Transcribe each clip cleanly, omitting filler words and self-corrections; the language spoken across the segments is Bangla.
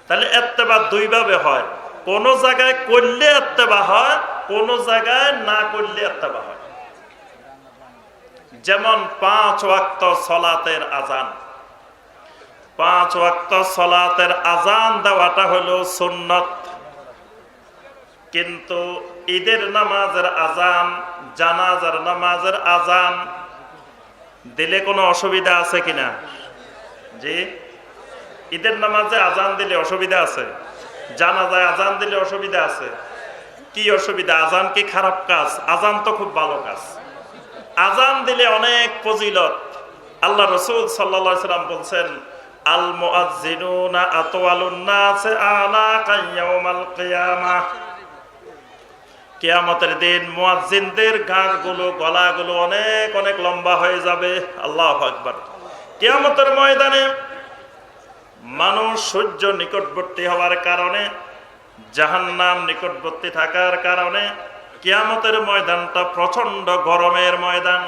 তাহলে ইত্তেবা দুই ভাবে হয়, কোন জায়গায় করলে ইত্তেবা হয়, কোন জায়গায় না করলে ইত্তেবা হয়। যেমন 5 ওয়াক্ত সালাতের আযান, 5 ওয়াক্ত সালাতের আযান দেওয়াটা হলো সুন্নত, কিন্তু ঈদের নামাজের আযান, জানাজার নামাজের আযান দিলে কোনো অসুবিধা আছে কিনা? জি, ঈদের নামাজে আযান দিলে অসুবিধা আছে, জানাজায় আযান দিলে অসুবিধা আছে। কি অসুবিধা? আযান কি খারাপ কাজ? আযান তো খুব ভালো কাজ। আযান দিলে অনেক ফজিলত। আল্লাহ রাসূল সাল্লাল্লাহু আলাইহি ওয়াসাল্লাম বলেন, আল মুআজ্জিনুনা আতওয়ালুন নাসি আনাকা ইয়াউমাল কিয়ামাহ। কিয়ামতের দিন মুয়াজ্জিনদের গাঁটগুলো, গলাগুলো অনেক অনেক লম্বা হয়ে যাবে। আল্লাহু আকবার। কিয়ামতের ময়দানে মানুষ সূর্য নিকটবর্তী হওয়ার কারণে, জাহান্নাম নিকটবর্তী থাকার কারণে কিয়ামতের ময়দানটা প্রচন্ড গরমের ময়দান।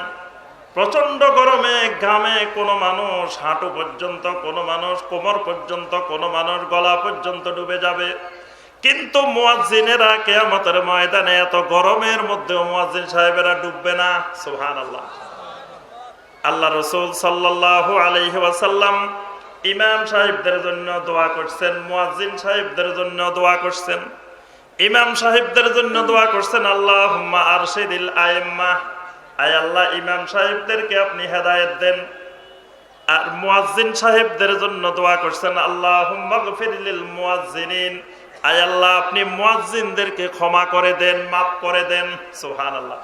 প্রচন্ড গরমে ঘামে কোনো মানুষ হাঁটু পর্যন্ত, কোনো মানুষ কোমর পর্যন্ত, কোনো মানুষ গলা পর্যন্ত ডুবে যাবে। কিন্তু মুয়াজ্জিনেরা কিয়ামতের ময়দানে এত গরমের মধ্যেও মুয়াজ্জিন সাহেবেরা ডুববে না। সুবহানাল্লাহ। আল্লাহ রাসূল সাল্লাল্লাহু আলাইহি ওয়াসাল্লাম ইমাম সাহেবদের জন্য দোয়া করছেন, মুয়াজ্জিন সাহেবদের জন্য দোয়া করছেন, ইমাম সাহেবদের জন্য দোয়া করছেন, আল্লাহুম্মা আরশিদিল আইম্মা, আয় আল্লাহ ইমাম সাহেবদেরকে আপনি হেদায়েত দেন। আর মুয়াজ্জিন সাহেবদের জন্য দোয়া করছেন, আল্লাহুম্মা গফির লিল মুয়াজ্জিনিন, আয় আল্লাহ আপনি মুয়াজ্জিনদেরকে ক্ষমা করে দেন, মাফ করে দেন। সুবহানাল্লাহ।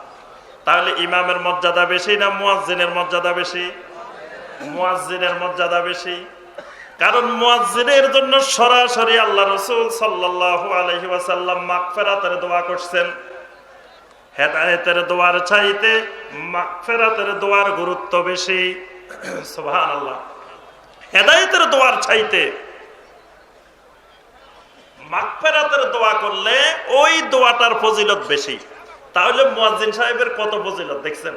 তাহলে ইমামের মর্যাদা বেশি না মুয়াজ্জিনের মর্যাদা বেশি? মুয়াজ্জিনের মর্যাদা বেশি। কারণ মুয়াজ্জিনের জন্য সরাসরি আল্লাহ রাসূল সাল্লাল্লাহু আলাইহি ওয়াসাল্লাম মাগফিরাতের দোয়া করছেন। হেদায়েতের দোয়ার চাইতে মাগফিরাতের দোয়ার গুরুত্ব বেশি। সুবহানাল্লাহ। হেদায়েতের দোয়ার চাইতে মাগফিরাতের দোয়া করলে ওই দোয়াটার ফজিলত বেশি। তাহলে মুয়াজ্জিন সাহেবের কত ফজিলত দেখছেন?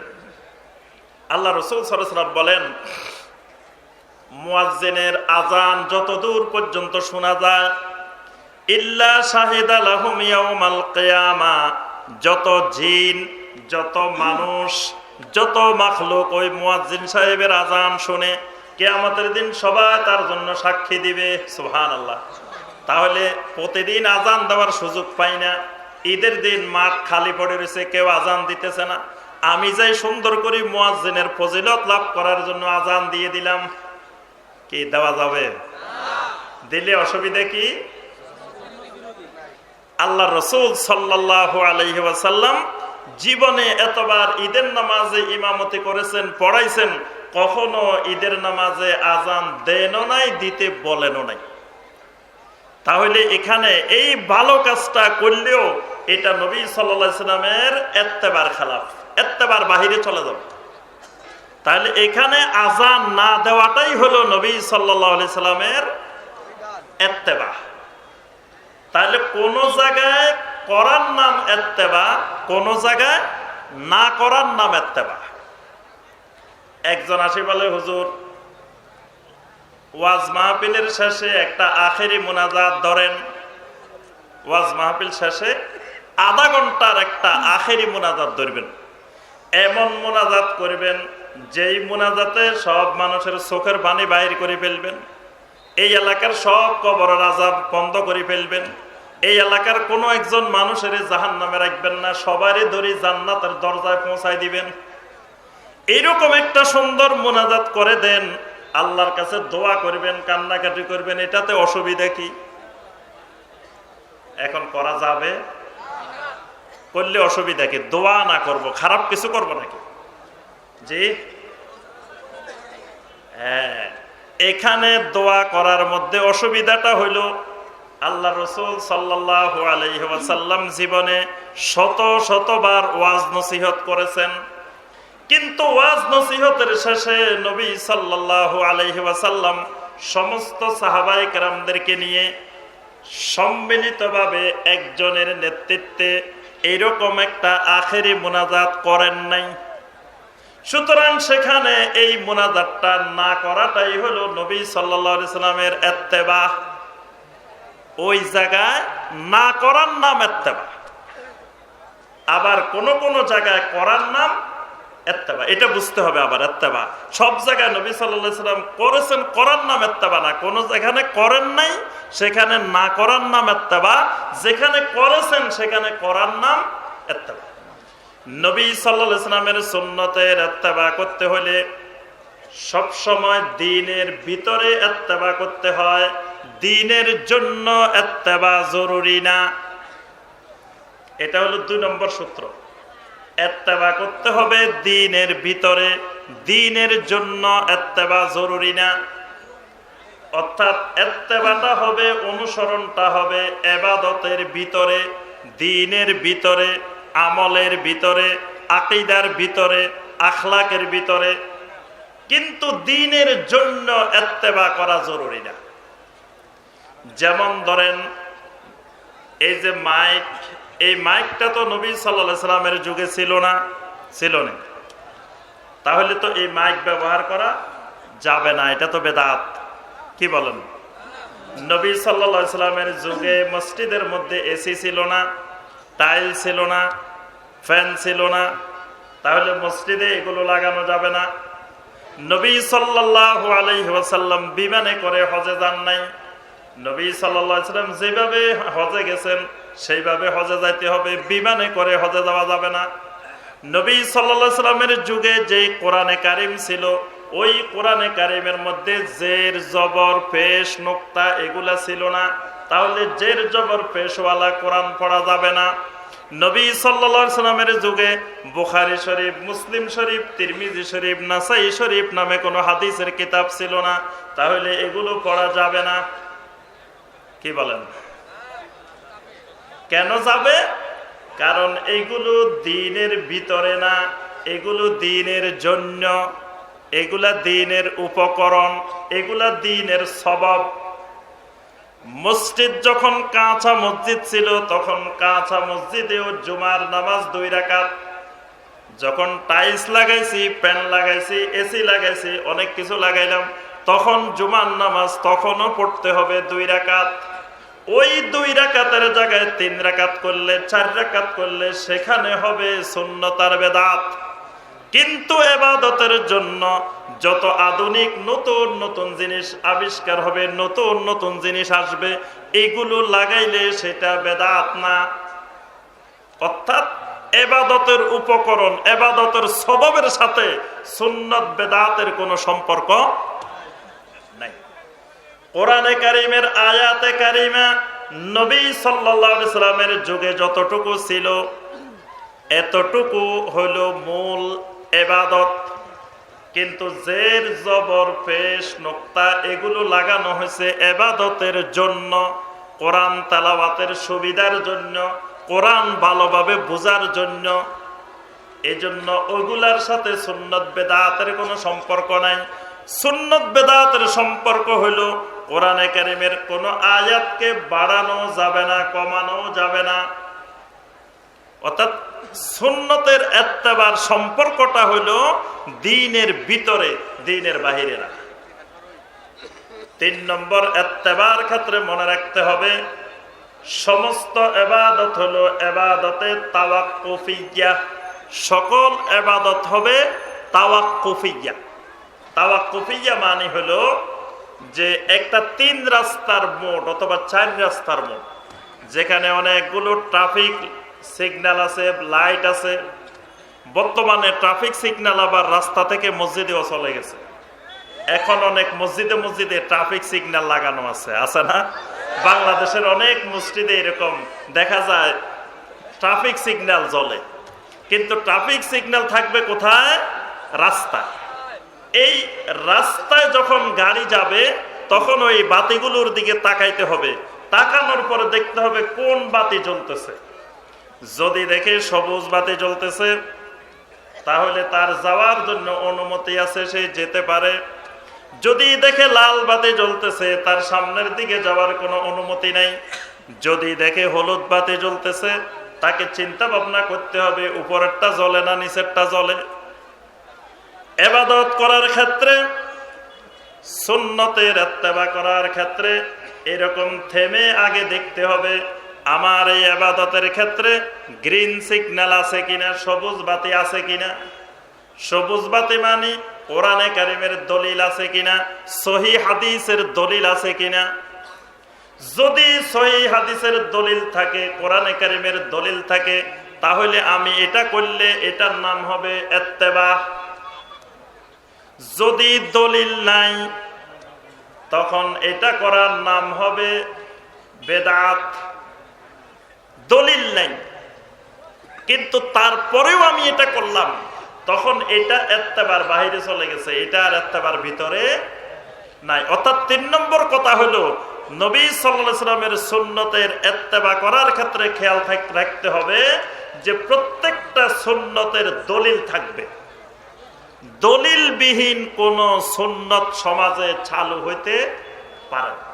আল্লাহ রাসূল সাল্লাল্লাহু আলাইহি ওয়াসাল্লাম বলেন, মুয়াজ্জিনের আযান যতদূর পর্যন্ত শোনা যায়, ইল্লা শাহিদা লাহুম ইয়াউমাল কিয়ামা, যত জিন, যত মানুষ, যত মাখলুক ওই মুয়াজ্জিন সাহেবের আযান শুনে কিয়ামতের দিন সবাই তার জন্য সাক্ষী দিবে। সুবহানাল্লাহ। তাহলে প্রতিদিন আযান দেওয়ার সুযোগ পাই না। ঈদের দিন মাঠ খালি পড়ে রয়েছে, কেউ আযান দিতেছে না। আমি যাই সুন্দর করে মুয়াজ্জিনের ফজিলত লাভ করার জন্য আযান দিয়ে দিলাম। কি দেওয়া যাবে? দিলে অসুবিধা কি? আল্লাহ রাসূল সাল্লাল্লাহু আলাইহি ওয়াসাল্লাম জীবনে এতবার ঈদের নামাজে ইমামতি করেছেন, পড়াইছেন, কখনো ঈদের নামাজে আযান দেনও নাই, দিতে বলেনও নাই। তাহলে এখানে এই ভালো কাজটা করলেও এটা নবী সাল্লাল্লাহু আলাইহি সাল্লামের ইত্তেবার খেলাফ, ইত্তেবার বাহিরে চলে যাবে। তাহলে এখানে আযান না দেওয়াটাই হলো নবী সাল্লাল্লাহু আলাইহি সাল্লামের ইত্তেবা। তাহলে কোন জায়গায় করার নাম ইত্তেবা, কোন জায়গায় না করার নাম ইত্তেবা। একজন আসি বলে, হুজুর ওয়াজ মাহফিলের শেষে একটা আখেরি মুনাজাত ধরেন। ওয়াজ মাহফিল শেষে আধা ঘন্টার একটা আখেরি মুনাজাত ধরবেন। এমন মুনাজাত করবেন যেই মুনাজাতে সব মানুষের চোখের পানি বাইর করে ফেলবেন, এই এলাকার সব কবরের আযাব বন্ধ করে ফেলবেন, এই এলাকার কোনো একজন মানুষের জাহান্নামে রাখবেন না, সবারই ধরে জান্নাতের দরজায় পৌঁছায় দিবেন। এইরকম একটা সুন্দর মুনাজাত করে দেন, আল্লাহর কাছে দোয়া করবেন, কান্নাকাটি করবেন, এটাতে অসুবিধা কি? এখন করা যাবে? করলে অসুবিধা কি? দোয়া না করব, খারাপ কিছু করব নাকি? জি হ্যাঁ, এখানে দোয়া করার মধ্যে অসুবিধাটা হইল, আল্লাহ রাসূল সাল্লাল্লাহু আলাইহি ওয়াসাল্লাম জীবনে শত শতবার ওয়াজ নসিহত করেছেন, কিন্তু ওয়াজ নসিহতের শেষে নবী সাল্লাল্লাহু আলাইহি ওয়াসাল্লাম সমস্ত সাহাবায়ে কেরামদেরকে নিয়ে সম্মিলিতভাবে একজনের নেতৃত্বে এইরকম একটা আখেরি মুনাজাত করেন নাই। সুতরাং সেখানে এই মুনাজাতটা না করাটাই হলো নবী সাল্লাল্লাহু আলাইহি সাল্লামের ইত্তেবা। ওই জায়গায় না করার নাম ইত্তেবা, আবার কোন কোন জায়গায় করার নাম ইত্তেবা। এটা বুঝতে হবে। আবার ইত্তেবা সব জায়গায় নবী সাল্লাল্লাহু আলাইহি ওয়াসাল্লাম করেছেন, করার নাম ইত্তেবা না। কোন যেখানে করেন নাই সেখানে না করার নাম ইত্তেবা, যেখানে করেছেন সেখানে করার নাম ইত্তেবা। নবী সাল্লাল্লাহু আলাইহি ওয়াসাল্লামের সুন্নতের ইত্তেবা করতে হলে সব সময় দ্বীনের ভিতরে ইত্তেবা করতে হয়, দ্বীনের জন্য ইত্তেবা জরুরি না। এটা হলো 2 নম্বর সূত্র। ইত্তেবা করতে হবে দ্বীনের ভিতরে, দ্বীনের জন্য ইত্তেবা জরুরি না। অর্থাৎ ইত্তেবাটা হবে, অনুসরণটা হবে ইবাদতের ভিতরে, দ্বীনের ভিতরে, আমলের ভিতরে, আকীদার ভিতরে, আখলাকের ভিতরে, কিন্তু দ্বীনের জন্য ইত্তেবা করা জরুরি না। যেমন ধরেন এই যে মাইক, এই মাইকটা তো নবী সাল্লাল্লাহু আলাইহি সাল্লামের যুগে ছিল না, ছিল না, তাহলে তো এই মাইক ব্যবহার করা যাবে না, এটা তো বেদাত। কি বলেন? নবী সাল্লাল্লাহু আলাইহি সাল্লামের যুগে মসজিদের মধ্যে এসি ছিল না, টাইল ছিল না, ফ্যান ছিল না, তাহলে মসজিদে এগুলো লাগানো যাবে না। নবী সাল্লাল্লাহু আলাইহি ওয়াসাল্লাম বিমানে করে হজে যান নাই। নবী সাল্লাল্লাহু আলাইহি ওয়াসাল্লাম যেভাবে হজে গেছেন সেইভাবে হজে যাইতে হবে, বিমানে করে হজে যাওয়া যাবে না। নবী সাল্লাল্লাহু আলাইহি ওয়াসাল্লামের যুগে যে কোরআনে কারিম ছিল, ওই কোরআনে কারিমের মধ্যে জের জবর পেশ নোক্তা এগুলা ছিল না, তাহলে জের জবর পেশওয়ালা কোরআন পড়া যাবে না। নবী সাল্লাল্লাহু আলাইহি ওয়াসাল্লামের যুগে বুখারী শরীফ, মুসলিম শরীফ, তিরমিজি শরীফ, নাসাই শরীফ নামে কোনো হাদিসের কিতাব ছিল না, তাহলে এগুলো পড়া যাবে না। কি বলেন? কেন যাবে? কারণ এইগুলো দ্বীনের ভিতরে না, এগুলো দ্বীনের জন্য, এগুলা দ্বীনের উপকরণ, এগুলা দ্বীনের সবাব। মসজিদ যখন কাঁচা মসজিদ ছিল তখন কাঁচা মসজিদেও জুমার নামাজ 2 রাকাত। যখন টাইলস লাগাইছি, ফ্যান লাগাইছি, এসি লাগাইছি, অনেক কিছু লাগাইলাম, তখন জুমার নামাজ তখনও পড়তে হবে 2 রাকাত। ওই 2 রাকাতের জায়গায় 3 রাকাত করলে, 4 রাকাত করলে সেখানে হবে সুন্নত আর বেদাত। কিন্তু ইবাদতের জন্য যত আধুনিক নতুন নতুন জিনিস আবিষ্কার হবে, নতুন নতুন জিনিস আসবে, এগুলো লাগাইলে সেটা বেদাত না। অর্থাৎ ইবাদতের উপকরণ, ইবাদতের সববের সাথে সুন্নত বেদাতের কোনো সম্পর্ক নাই। কোরআনে কারিমের আয়াতে কারিমা নবী সাল্লাল্লাহু আলাইহি সাল্লামের যুগে যতটুকু ছিল এতটুকু হলো মূল ইবাদত, কিন্তু জের জবর পেশ নোক্তা এগুলো লাগানো হয়েছে ইবাদতের জন্য, কোরআন তেলাওয়াতের সুবিধার জন্য, কোরআন ভালোভাবে বোঝার জন্য। এজন্য ওগুলার সাথে সুন্নত বেদাতের কোনো সম্পর্ক নাই। সুন্নত বেদাতের সম্পর্ক হলো কোরআনে কারিমের কোন আয়াতকে বাড়ানো যাবে না, কমানো যাবে না। অর্থাৎ সুন্নতের ইত্তেবার সম্পর্কটা হলো দ্বীনের ভিতরে, দ্বীনের বাহিরে না। 3 নম্বর ইত্তেবার ক্ষেত্রে মনে রাখতে হবে সমস্ত ইবাদত হলো ইবাদতে তাওয়াক্কুফিয়া। সকল ইবাদত হবে তাওয়াক্কুফিয়া। তাওয়াক্কুফিয়া মানে হলো যে একটা 3 রাস্তার মোড় অথবা 4 রাস্তার মোড়, যেখানে অনেকগুলো ট্রাফিক সিগন্যাল আছে, লাইট আছে। বর্তমানে ট্রাফিক সিগন্যাল আবার রাস্তা থেকে মসজিদেও চলে গেছে। এখন অনেক মসজিদে মসজিদে ট্রাফিক সিগন্যাল লাগানো আছে, আছে না? বাংলাদেশের অনেক মসজিদে এরকম দেখা যায় ট্রাফিক সিগন্যাল জ্বলে, কিন্তু ট্রাফিক সিগন্যাল থাকবে কোথায়? রাস্তা। এই রাস্তায় যখন গাড়ি যাবে তখন ওই বাতিগুলোর দিকে তাকাইতে হবে, তাকানোর পরে দেখতে হবে কোন বাতি জ্বলতেছে। যদি দেখে সবুজ বাতি জ্বলতেছে তাহলে তার যাওয়ার জন্য অনুমতি আছে, সে যেতে পারে। যদি দেখে লাল বাতি জ্বলতেছে তার সামনের দিকে যাওয়ার কোনো অনুমতি নাই। যদি দেখে হলুদ বাতি জ্বলতেছে তাকে চিন্তা ভাবনা করতে হবে উপরেরটা জ্বলে না নিচেরটা জ্বলে। ইবাদত করার ক্ষেত্রে, সুন্নতের ইত্তেবা করার ক্ষেত্রে এরকম থেমে আগে দেখতে হবে আমার এই ইবাদতের ক্ষেত্রে গ্রিন সিগন্যাল আছে কিনা, সবুজ বাতি আছে কিনা। সবুজ বাতি মানে কোরআনে কারিমের দলিল আছে কিনা, সহি হাদিসের দলিল আছে কিনা। যদি সহি হাদিসের দলিল থাকে, কোরআনে কারিমের দলিল থাকে, তাহলে আমি এটা করলে এটার নাম হবে ইত্তেবা। যদি দলিল নাই তখন এটা করার নাম হবে বেদাত। দলিল নাই কিন্তু তারপরেও আমি এটা করলাম, তখন এটা ইত্তেবার বাইরে চলে গেছে, এটা আর ইত্তেবার ভিতরে নাই। অর্থাৎ 3 নম্বর কথা হলো নবী সাল্লাল্লাহু আলাইহি সাল্লামের সুন্নতের ইত্তেবা করার ক্ষেত্রে খেয়াল রাখতে হবে যে প্রত্যেকটা সুন্নতের দলিল থাকবে। দলিলবিহীন কোন সুন্নত সমাজে চালু হইতে পারে না।